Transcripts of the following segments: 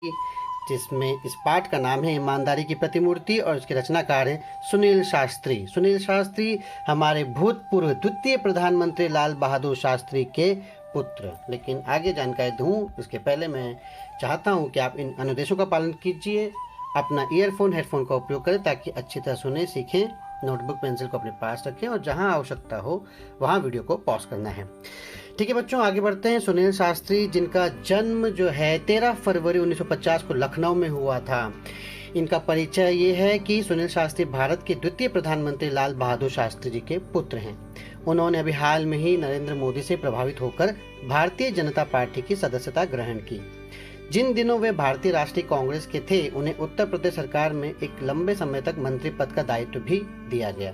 जिसमें इस पाठ का नाम है ईमानदारी की प्रतिमूर्ति और इसके रचनाकार हैं सुनील शास्त्री। सुनील शास्त्री हमारे भूतपूर्व द्वितीय प्रधानमंत्री लाल बहादुर शास्त्री के पुत्र। लेकिन आगे जानकारी दूं इसके पहले मैं चाहता हूं कि आप इन अनुदेशों का पालन कीजिए, अपना ईयरफोन हेडफोन का उपयोग करें ताकि अच्छी तरह सुने सीखें, नोटबुक पेंसिल को अपने पास रखें और जहां आवश्यकता हो वहां वीडियो को पॉज करना है। ठीक है बच्चों, आगे बढ़ते हैं। सुनील शास्त्री जिनका जन्म जो है 13 फरवरी 1950 को लखनऊ में हुआ था। इनका परिचय ये है कि सुनील शास्त्री भारत के द्वितीय प्रधानमंत्री लाल बहादुर शास्त्री जी के पुत्र हैं। उन्होंने अभी हाल में ही नरेंद्र मोदी से प्रभावित होकर भारतीय जनता पार्टी की सदस्यता ग्रहण की। जिन दिनों वे भारतीय राष्ट्रीय कांग्रेस के थे, उन्हें उत्तर प्रदेश सरकार में एक लंबे समय तक मंत्री पद का दायित्व भी दिया गया।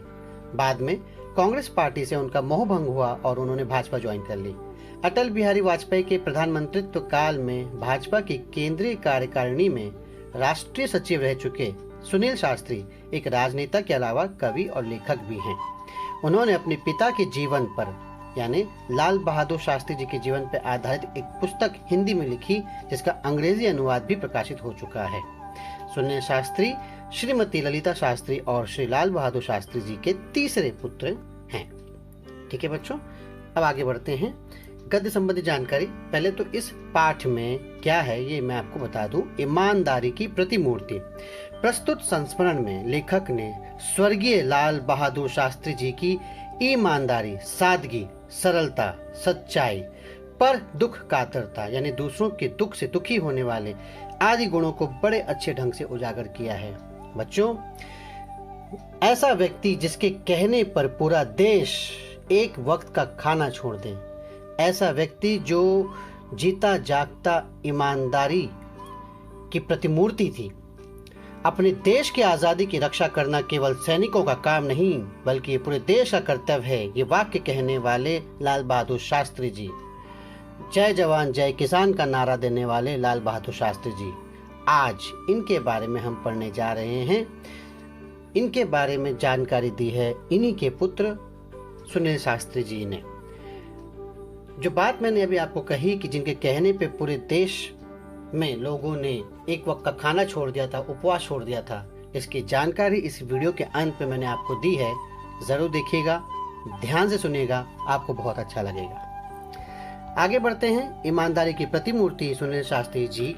बाद में कांग्रेस पार्टी से उनका मोह भंग हुआ और उन्होंने भाजपा ज्वाइन कर ली। अटल बिहारी वाजपेयी के प्रधानमंत्रित्व काल में भाजपा की केंद्रीय कार्यकारिणी में राष्ट्रीय सचिव रह चुके सुनील शास्त्री एक राजनेता के अलावा कवि और लेखक भी हैं। उन्होंने अपने पिता के जीवन पर यानी लाल बहादुर शास्त्री जी के जीवन पर आधारित एक पुस्तक हिंदी में लिखी, जिसका अंग्रेजी अनुवाद भी प्रकाशित हो चुका है। सुनील शास्त्री श्रीमती ललिता शास्त्री और श्री लाल बहादुर शास्त्री जी के तीसरे पुत्र हैं। ठीक है बच्चों, अब आगे बढ़ते हैं। गद्य संबंधी जानकारी पहले तो इस पाठ में क्या है ये मैं आपको बता दूं। ईमानदारी की प्रतिमूर्ति। प्रस्तुत संस्मरण में लेखक ने स्वर्गीय लाल बहादुर शास्त्री जी की ईमानदारी, सादगी, सरलता, सच्चाई, पर दुख कातरता यानी दूसरों के दुख से दुखी होने वाले आदि गुणों को बड़े अच्छे ढंग से उजागर किया है। बच्चों, ऐसा व्यक्ति जिसके कहने पर पूरा देश एक वक्त का खाना छोड़ दे, ऐसा व्यक्ति जो जीता जागता ईमानदारी की प्रतिमूर्ति थी। अपने देश की आजादी की रक्षा करना केवल सैनिकों का काम नहीं बल्कि ये पूरे देश का कर्तव्य है, ये वाक्य कहने वाले लाल बहादुर शास्त्री जी। जय जवान जय किसान का नारा देने वाले लाल बहादुर शास्त्री जी, आज इनके बारे में हम पढ़ने जा रहे हैं। इनके बारे में जानकारी दी है इन्हीं के पुत्र सुनील शास्त्री जी ने। जो बात मैंने अभी आपको कही कि जिनके कहने पे पूरे देश में लोगों ने एक वक्त का खाना छोड़ दिया था, उपवास छोड़ दिया था, इसकी जानकारी इस वीडियो के अंत पे मैंने आपको दी है। जरूर देखिएगा, ध्यान से सुनिएगा, आपको बहुत अच्छा लगेगा। आगे बढ़ते हैं। ईमानदारी की प्रतिमूर्ति सुनील शास्त्री जी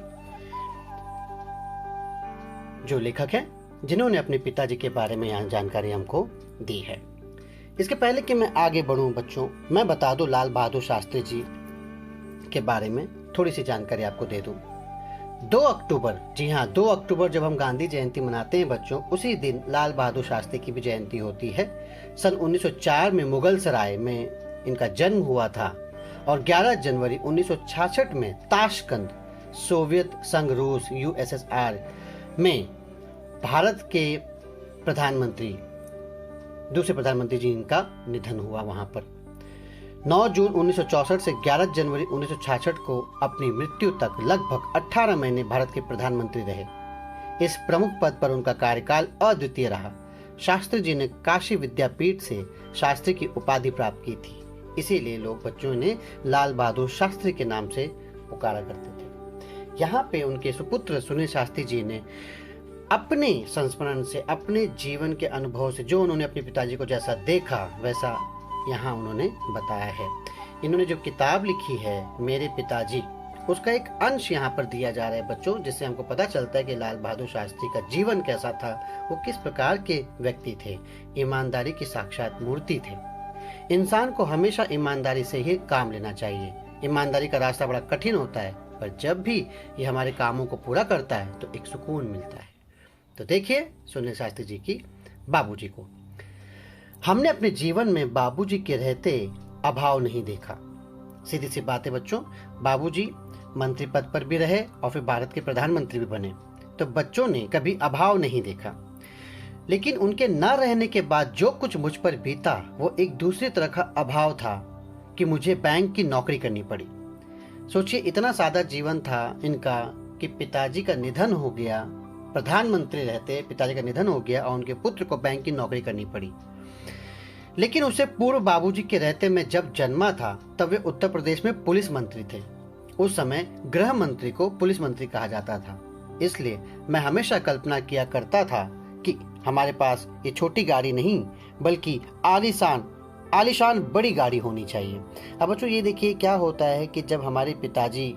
जो लेखक हैं, जिन्होंने अपने पिताजी के बारे में यहाँ जानकारी हमको दी है। इसके पहले कि मैं आगे बढ़ूं बच्चों, मैं बता दूं लाल बहादुर शास्त्री जी के बारे में थोड़ी सी जानकारी आपको दे दूं। 2 अक्टूबर, जी हाँ 2 अक्टूबर जब हम गांधी जयंती मनाते हैं बच्चों, उसी दिन लाल बहादुर शास्त्री की भी जयंती होती है। सन 1904 में मुगल सराय में इनका जन्म हुआ था और 11 जनवरी 1966 में ताशकंद, सोवियत संघ रूस USSR में भारत के प्रधानमंत्री, दूसरे प्रधानमंत्री जी इनका निधन हुआ वहां पर। 9 जून 1964 से 11 जनवरी 1966 को अपनी मृत्यु तक लगभग 18 महीने भारत के प्रधानमंत्री रहे। इस प्रमुख पद पर उनका कार्यकाल अद्वितीय रहा। शास्त्री जी ने काशी विद्यापीठ से शास्त्री की उपाधि प्राप्त की थी, इसीलिए लोग बच्चों ने लाल बहादुर शास्त्री के नाम से पुकारा करते थे। यहाँ पे उनके सुपुत्र सुनील शास्त्री जी ने अपने संस्मरण से, अपने जीवन के अनुभव से, जो उन्होंने अपने पिताजी को जैसा देखा वैसा यहाँ उन्होंने बताया है। इन्होंने जो किताब लिखी है मेरे पिताजी, उसका एक अंश यहाँ पर दिया जा रहा है बच्चों, जिससे हमको पता चलता है कि लाल बहादुर शास्त्री का जीवन कैसा था, वो किस प्रकार के व्यक्ति थे। ईमानदारी की साक्षात मूर्ति थे। इंसान को हमेशा ईमानदारी से ही काम लेना चाहिए। ईमानदारी का रास्ता बड़ा कठिन होता है, पर जब भी ये हमारे कामों को पूरा करता है तो एक सुकून मिलता है। तो देखिए सुनील शास्त्री जी की बाबूजी को। हमने अपने जीवन में बाबूजी के रहते अभाव नहीं देखा। सीधी सी बात है बच्चों, बाबूजी मंत्री पद पर भी रहे और फिर भारत के प्रधानमंत्री भी बने, तो बच्चों ने कभी अभाव नहीं देखा। लेकिन उनके न रहने के बाद जो कुछ मुझ पर बीता वो एक दूसरी तरह का अभाव था कि मुझे बैंक की नौकरी करनी पड़ी। सोचिए, इतना सादा जीवन था इनका कि पिताजी का निधन हो गया, प्रधानमंत्री रहते, पिताजी का निधन हो गया और उनके पुत्र को बैंक की नौकरी करनी पड़ी। लेकिन उससे पूर्व बाबूजी के रहते में जब जन्मा था तब वे उत्तर प्रदेश में पुलिस मंत्री थे। उस समय गृह मंत्री को पुलिस मंत्री कहा जाता था। इसलिए मैं हमेशा कल्पना किया करता था कि हमारे पास ये छोटी गाड़ी नहीं बल्कि आलीशान बड़ी गाड़ी होनी चाहिए। अब बच्चों ये देखिए क्या होता है कि जब हमारे पिताजी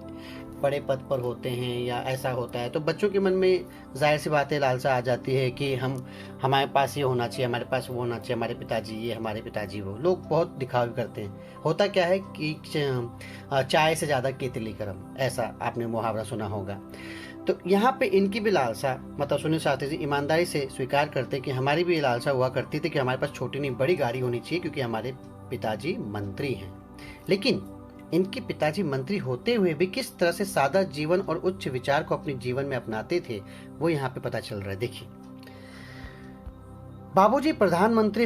बड़े पद पर होते हैं या ऐसा होता है तो बच्चों के मन में जाहिर सी बात है लालसा आ जाती है कि हमारे पास ये होना चाहिए, हमारे पास वो होना चाहिए, हमारे पिताजी ये, हमारे पिताजी वो। लोग बहुत दिखावे करते हैं। होता क्या है कि चाय से ज़्यादा केतली गरम, ऐसा आपने मुहावरा सुना होगा। तो यहाँ पे इनकी भी लालसा, मतलब सुनील शास्त्री जी ईमानदारी से स्वीकार करते कि हमारी भी लालसा हुआ करती थी कि हमारे पास छोटी नहीं बड़ी गाड़ी होनी चाहिए क्योंकि हमारे पिताजी मंत्री हैं। लेकिन इनके पिताजी मंत्री होते हुए भी किस तरह से सादा जीवन और उच्च विचार को अपने जीवन में अपनाते थे वो यहाँ पे पता चल रहा है। देखिए, बाबूजी प्रधानमंत्री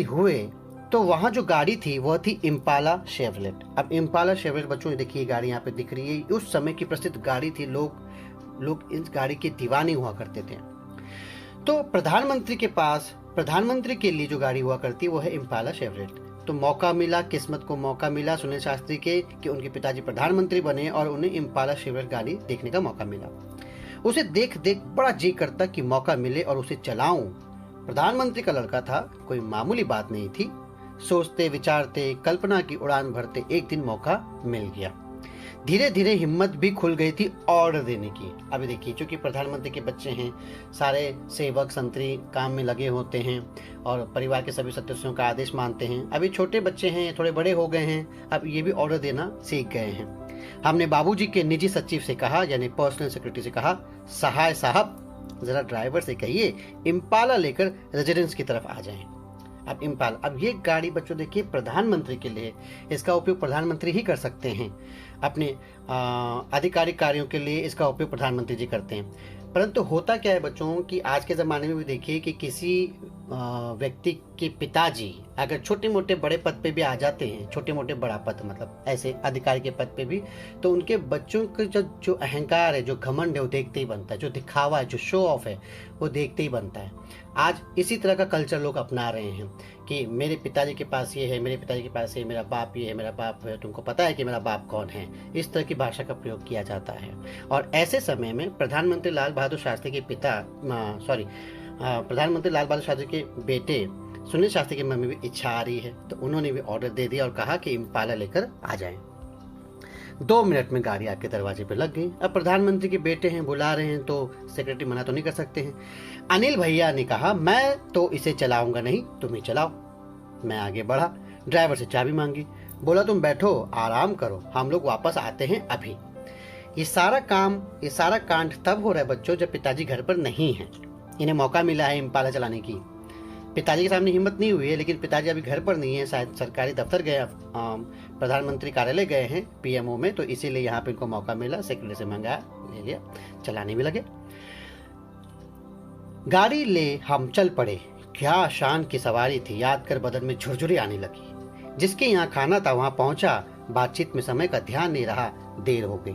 हुए तो वहां जो गाड़ी थी वह थी इम्पाला शेवलेट। अब इम्पाला शेवलेट बच्चों देखिए गाड़ी यहाँ पे दिख रही है, उस समय की प्रसिद्ध गाड़ी थी। लोग इस गाड़ी के दीवाने हुआ करते थे। तो प्रधानमंत्री के लिए जो गाड़ी हुआ करती है वो है इम्पाला शेवलेट। तो किस्मत को मौका मिला सुनील शास्त्री के कि उनके पिताजी प्रधानमंत्री बने और उन्हें इम्पाला शेवलेट गाड़ी देखने का मौका मिला। उसे देख बड़ा जी करता कि मौका मिले और उसे चलाऊं। प्रधानमंत्री का लड़का था, कोई मामूली बात नहीं थी। सोचते विचारते कल्पना की उड़ान भरते एक दिन मौका मिल गया। धीरे धीरे हिम्मत भी खुल गई थी ऑर्डर देने की। अभी देखिए, चूंकि प्रधानमंत्री के बच्चे हैं, सारे सेवक संतरी काम में लगे होते हैं और परिवार के सभी सदस्यों का आदेश मानते हैं। अभी छोटे बच्चे हैं, थोड़े बड़े हो गए हैं, अब ये भी ऑर्डर देना सीख गए हैं। हमने बाबूजी के निजी सचिव से कहा, यानी पर्सनल सेक्रेटरी से कहा, सहाय साहब जरा ड्राइवर से कहिए इम्पाला लेकर रेजिडेंस की तरफ आ जाएं। अब ये गाड़ी बच्चों देखिए प्रधानमंत्री के लिए, इसका उपयोग प्रधानमंत्री ही कर सकते हैं। अपने आधिकारिक कार्यों के लिए इसका उपयोग प्रधानमंत्री जी करते हैं। परंतु होता क्या है बच्चों कि आज के ज़माने में भी देखिए कि किसी व्यक्ति के पिताजी अगर छोटे मोटे बड़े पद पे भी आ जाते हैं, छोटे मोटे बड़ा पद मतलब ऐसे अधिकारी के पद पे भी, तो उनके बच्चों के जो अहंकार है, जो घमंड है वो देखते ही बनता है, जो दिखावा है, जो शो ऑफ है वो देखते ही बनता है। आज इसी तरह का कल्चर लोग अपना रहे हैं कि मेरे पिताजी के पास ये है, मेरे पिताजी के पास ये, मेरा बाप ये है, मेरा बाप है, तुमको पता है कि मेरा बाप कौन है। इस तरह की भाषा का प्रयोग किया जाता है। और ऐसे समय में प्रधानमंत्री लाल बहादुर शास्त्री के बेटे सुनील शास्त्री की मम्मी भी इच्छा आ रही है, तो उन्होंने भी ऑर्डर दे दिया और कहा कि इम्पाला लेकर आ जाएं। 2 मिनट में गाड़ी आपके दरवाजे पे लग गई। अब प्रधानमंत्री के बेटे हैं, बुला रहे हैं, तो सेक्रेटरी मना तो नहीं कर सकते हैं। अनिल भैया ने कहा, मैं तो इसे चलाऊंगा नहीं, तुम ही चलाओ। मैं आगे बढ़ा, ड्राइवर से चाबी मांगी, बोला तुम बैठो आराम करो, हम लोग वापस आते हैं अभी। ये सारा कांड तब हो रहा है बच्चों जब पिताजी घर पर नहीं है। इन्हें मौका मिला है इम्पाला चलाने की। पिताजी के सामने हिम्मत नहीं हुई है, लेकिन पिताजी अभी घर पर नहीं है, शायद सरकारी दफ्तर गए, प्रधानमंत्री कार्यालय गए हैं पीएमओ में, तो इसीलिए यहाँ पे इनको मौका मिला, सेक्रेटरी से मंगाया, ले लिया, चलाने भी लगे। गाड़ी ले हम चल पड़े। क्या शान की सवारी थी, याद कर बदन में झुरझुरी आने लगी। जिसके यहाँ खाना था वहां पहुंचा, बातचीत में समय का ध्यान नहीं रहा, देर हो गई।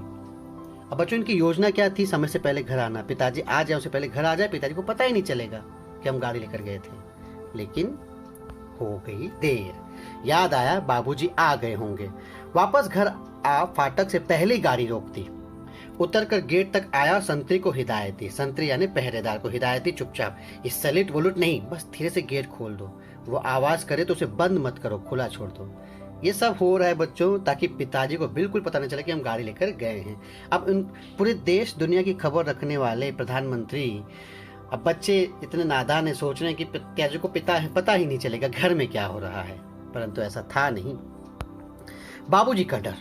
अब बच्चों इनकी योजना क्या थी, समय से पहले घर आना, पिताजी आ जाए उससे पहले घर आ जाए, पिताजी को पता ही नहीं चलेगा कि हम गाड़ी लेकर गए थे। लेकिन हो गई देर। याद आया बाबूजी आ गए होंगे। वापस घर फाटक से पहले ही गाड़ी रोक दी। उतरकर गेट तक आया, संतरी को हिदायत दी, संतरी यानी पहरेदार को हिदायत दी, चुपचाप, इस सलिट वुलट नहीं, बस धीरे से गेट खोल दो, वो आवाज करे तो उसे बंद मत करो, खुला छोड़ दो। ये सब हो रहा है बच्चों ताकि पिताजी को बिल्कुल पता नहीं चले कि हम गाड़ी लेकर गए हैं। अब पूरे देश दुनिया की खबर रखने वाले प्रधानमंत्री, अब बच्चे इतने नादान है, सोच रहे हैं कि पिताजी को पता ही नहीं चलेगा घर में क्या हो रहा है, परंतु ऐसा था नहीं। बाबूजी का डर,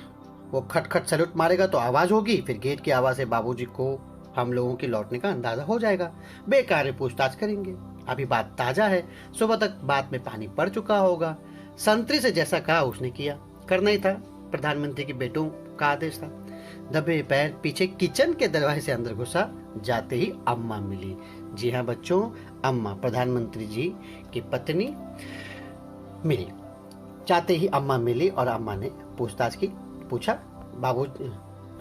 वो खटखट सैल्यूट मारेगा तो आवाज होगी, फिर गेट की आवाज से बाबूजी को हम लोगों के लौटने का अंदाजा हो जाएगा, बेकार पूछताछ करेंगे। अभी बात ताजा है, सुबह तक बात में पानी पड़ चुका होगा। संतरी से जैसा कहा उसने किया, करना ही था, प्रधानमंत्री के बेटों का आदेश था। दबे पैर पीछे किचन के दरवाजे से अंदर घुसा, जाते ही अम्मा मिली। जी हाँ बच्चों, अम्मा प्रधानमंत्री जी की पत्नी मिली। जाते ही अम्मा मिली और अम्मा ने पूछताछ की।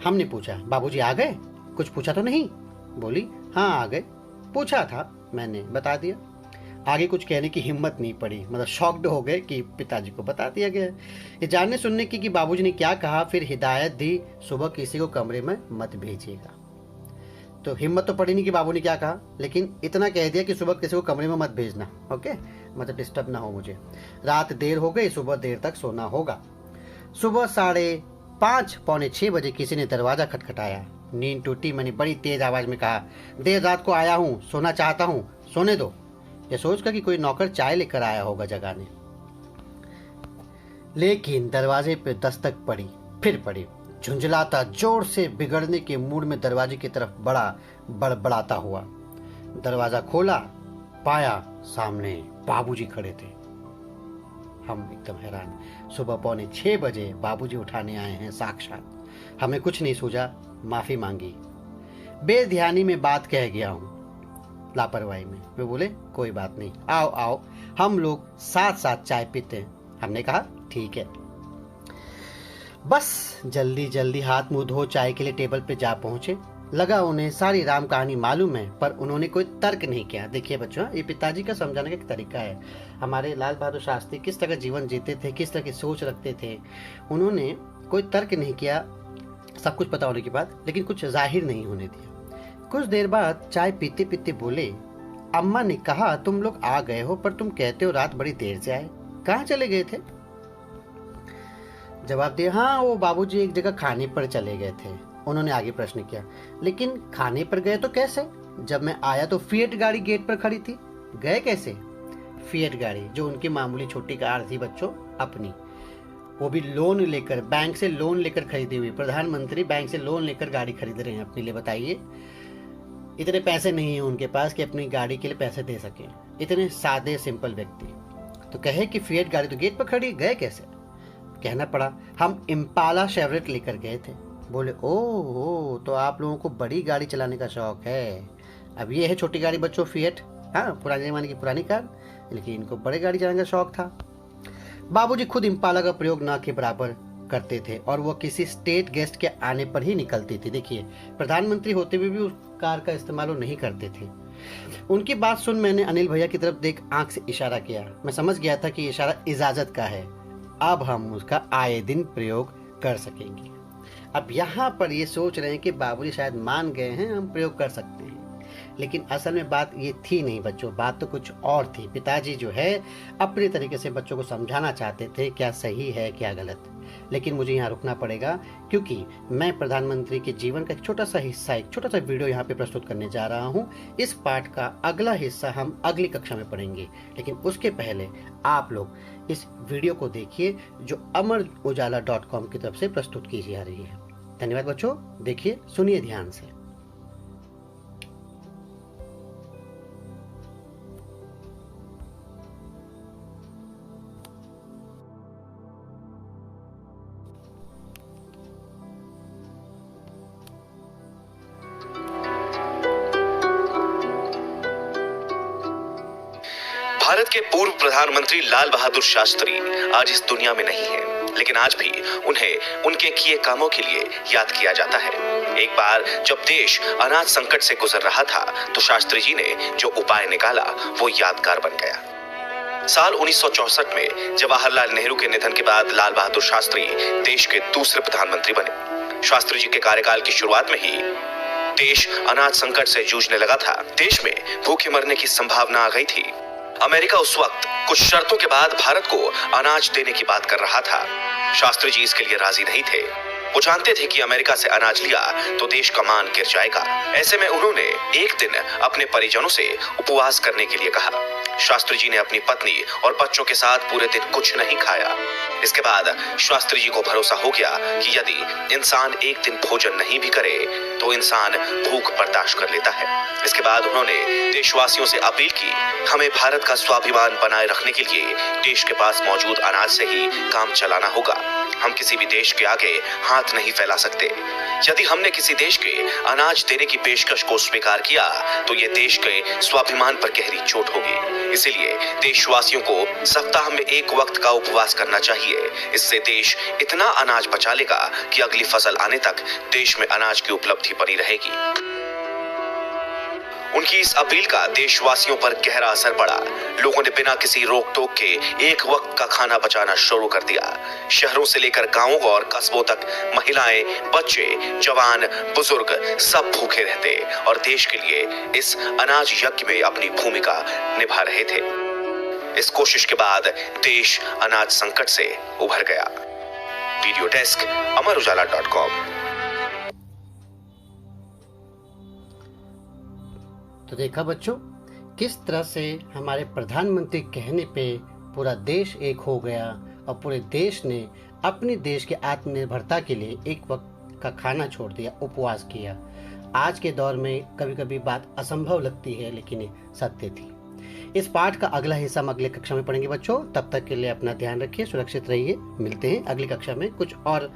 हमने पूछा बाबूजी आ गए, कुछ पूछा तो नहीं? बोली हाँ आ गए, पूछा था मैंने, बता दिया। आगे कुछ कहने की हिम्मत नहीं पड़ी, मतलब शॉक्ड हो गए कि पिताजी को बता दिया गया। ये जानने सुनने की कि बाबूजी ने क्या कहा, फिर हिदायत दी सुबह किसी को कमरे में मत भेजिएगा। तो हिम्मत तो पड़ी नहीं कि बाबू ने क्या कहा, लेकिन इतना कह दिया कि सुबह किसी को कमरे में मत भेजना, ओके, मतलब डिस्टर्ब ना हो मुझे। रात देर हो गई, सुबह देर तक सोना होगा। सुबह 5:30 पौने 6 बजे किसी ने दरवाजा खटखटाया। नींद टूटी, मैंने बड़ी तेज आवाज में कहा, देर रात को आया हूँ, सोना चाहता हूँ, सोने दो। यह सोचकर कि कोई नौकर चाय लेकर आया होगा जगाने। लेकिन दरवाजे पे दस्तक पड़ी, फिर पड़ी। झुंझलाता, जोर से बिगड़ने के मूड में दरवाजे की तरफ बड़बड़ाता हुआ दरवाजा खोला, पाया सामने बाबूजी खड़े थे। हम एकदम हैरान। सुबह पौने 6 बजे बाबूजी उठाने आए हैं साक्षात। हमें कुछ नहीं सूझा, माफी मांगी। बेध्यानी में बात कह गया हूं, लापरवाही में। वे बोले कोई बात नहीं, आओ आओ, हम लोग साथ साथ चाय पीते हैं। हमने कहा ठीक है। बस जल्दी जल्दी हाथ मुंह धो चाय के लिए टेबल पे जा पहुंचे। लगा उन्हें सारी राम कहानी मालूम है, पर उन्होंने कोई तर्क नहीं किया। देखिए बच्चों, ये पिताजी का समझाने का एक तरीका है। हमारे लाल बहादुर शास्त्री किस तरह जीवन जीते थे, किस तरह की सोच रखते थे। उन्होंने कोई तर्क नहीं किया, सब कुछ पता होने के बाद, लेकिन कुछ जाहिर नहीं होने दिया। कुछ देर बाद चाय पीते पीते बोले, अम्मा ने कहा तुम लोग आ गए हो, पर तुम कहते हो रात बड़ी देर से आए, कहाँ चले गए थे? जवाब दिया, हाँ वो बाबूजी एक जगह खाने पर चले गए थे। उन्होंने आगे प्रश्न किया, लेकिन खाने पर गए तो कैसे? जब मैं आया तो फिएट गाड़ी गेट पर खड़ी थी, गए कैसे? फिएट गाड़ी जो उनकी मामूली छोटी कार थी बच्चों, अपनी, वो भी लोन लेकर, बैंक से लोन लेकर खरीदी हुई। प्रधानमंत्री बैंक से लोन लेकर गाड़ी खरीद रहे हैं अपने लिए। बताइए, इतने पैसे नहीं है उनके पास कि अपनी गाड़ी के लिए पैसे दे सके। इतने सादे सिंपल व्यक्ति। तो कहे कि फिएट गाड़ी तो गेट पर खड़ी, गए कैसे? कहना पड़ा, हम इम्पाला शेवरेट लेकर गए थे। बोले ओ, तो आप लोगों को बड़ी गाड़ी चलाने का शौक है। अब ये है छोटी गाड़ी बच्चों, फिएट, हाँ पुराने जमाने की पुरानी कार, लेकिन इनको बड़े गाड़ी चलाने का शौक था। बाबूजी खुद इम्पाला का प्रयोग ना के बराबर करते थे, और वो किसी स्टेट गेस्ट के आने पर ही निकलती थी। देखिए, प्रधानमंत्री होते हुए भी उस कार का इस्तेमाल वो नहीं करते थे। उनकी बात सुन मैंने अनिल भैया की तरफ देख आंख से इशारा किया। मैं समझ गया था कि इशारा इजाजत का है, अब हम उसका आए दिन प्रयोग कर सकेंगे। अब यहाँ पर ये सोच रहे हैं कि बाबूजी शायद मान गए हैं, हम प्रयोग कर सकते हैं, लेकिन असल में बात ये थी नहीं बच्चों, बात तो कुछ और थी। पिताजी जो है अपने तरीके से बच्चों को समझाना चाहते थे क्या सही है क्या गलत। लेकिन मुझे यहाँ रुकना पड़ेगा, क्योंकि मैं प्रधानमंत्री के जीवन का एक छोटा सा हिस्सा, एक छोटा सा वीडियो यहाँ पे प्रस्तुत करने जा रहा हूँ। इस पाठ का अगला हिस्सा हम अगली कक्षा में पढ़ेंगे, लेकिन उसके पहले आप लोग इस वीडियो को देखिए जो amarujala.com की तरफ से प्रस्तुत की जा रही है। धन्यवाद बच्चों, देखिए सुनिए ध्यान से। भारत के पूर्व प्रधानमंत्री लाल बहादुर शास्त्री आज इस दुनिया में नहीं है, लेकिन आज भी उन्हें उनके किए कामों के लिए याद किया जाता है। एक बार जब देश अनाज संकट से गुजर रहा था, तो शास्त्री जी ने जो उपाय निकाला वो यादगार बन गया। साल 1964 में जवाहरलाल नेहरू के निधन के बाद लाल बहादुर शास्त्री देश के दूसरे प्रधानमंत्री बने। शास्त्री जी के कार्यकाल की शुरुआत में ही देश अनाज संकट से जूझने लगा था। देश में भूखे मरने की संभावना आ गई थी। अमेरिका उस वक्त कुछ शर्तों के बाद भारत को अनाज देने की बात कर रहा था। शास्त्री जी इसके लिए राजी नहीं थे। वो जानते थे कि अमेरिका से अनाज लिया तो देश का मान गिर जाएगा। ऐसे में उन्होंने एक दिन अपने परिजनों से उपवास करने के लिए कहा। शास्त्री जी ने अपनी पत्नी और बच्चों के साथ पूरे दिन कुछ नहीं खाया। इसके बाद शास्त्री जी को भरोसा हो गया कि यदि इंसान एक दिन भोजन नहीं भी करे तो इंसान भूख बर्दाश्त कर लेता है। इसके बाद उन्होंने देशवासियों से अपील की, हमें भारत का स्वाभिमान बनाए रखने के लिए देश के पास मौजूद अनाज से ही काम चलाना होगा। हम किसी भी देश के आगे हाथ नहीं फैला सकते। यदि हमने किसी देश के अनाज देने की पेशकश को स्वीकार किया तो ये देश के स्वाभिमान पर गहरी चोट होगी। इसीलिए देशवासियों को सप्ताह में एक वक्त का उपवास करना चाहिए। इससे देश इतना अनाज बचा लेगा कि अगली फसल आने तक देश में अनाज की उपलब्धि बनी रहेगी। उनकी इस अपील का देशवासियों पर गहरा असर पड़ा। लोगों ने बिना किसी रोक टोक के एक वक्त का खाना बचाना शुरू कर दिया। शहरों से लेकर गांवों और कस्बों तक महिलाएं, बच्चे, जवान, बुजुर्ग सब भूखे रहते और देश के लिए इस अनाज यज्ञ में अपनी भूमिका निभा रहे थे। इस कोशिश के बाद देश अनाज संकट से उभर गया। वीडियो डेस्क अमरउजाला.com। तो देखा बच्चों, किस तरह से हमारे प्रधानमंत्री कहने पे पूरा देश एक हो गया और पूरे देश ने अपने देश के आत्मनिर्भरता के लिए एक वक्त का खाना छोड़ दिया, उपवास किया। आज के दौर में कभी कभी बात असंभव लगती है, लेकिन ये सत्य थी। इस पाठ का अगला हिस्सा हम अगले कक्षा में पढ़ेंगे बच्चों। तब तक के लिए अपना ध्यान रखिए, सुरक्षित रहिए। मिलते हैं अगली कक्षा में कुछ और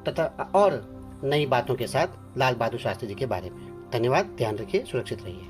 तथा और नई बातों के साथ लाल बहादुर शास्त्री जी के बारे में। धन्यवाद, ध्यान रखिए, सुरक्षित रहिए।